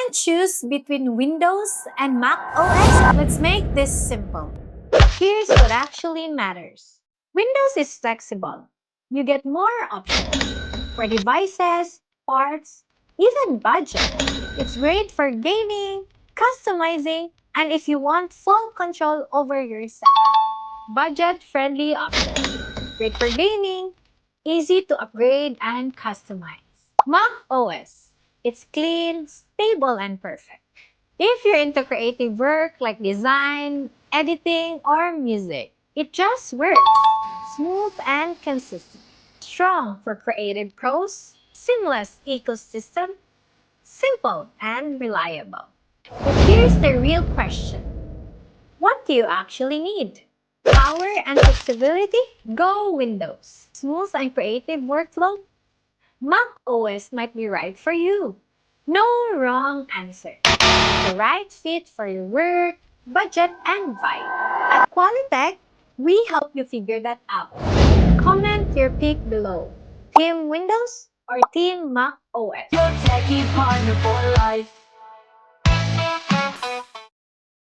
can't choose between Windows and Mac OS? Let's make this simple. Here's what actually matters. Windows is flexible. You get more options for devices, parts, even budget. It's great for gaming, customizing, and if you want full control over your setup. Budget-friendly option. Great for gaming, easy to upgrade and customize. Mac OS. It's clean, stable, and perfect. If you're into creative work like design, editing, or music, it just works. Smooth and consistent. Strong for creative pros, seamless ecosystem, simple and reliable. But here's the real question. What do you actually need? Power and flexibility? Go Windows. Smooth and creative workflow? Mac OS might be right for you. No wrong answer. The right fit for your work, budget, and vibe. At Qualitech, we help you figure that out. Comment your pick below. Team Windows or Team Mac OS? Your techie partner for life.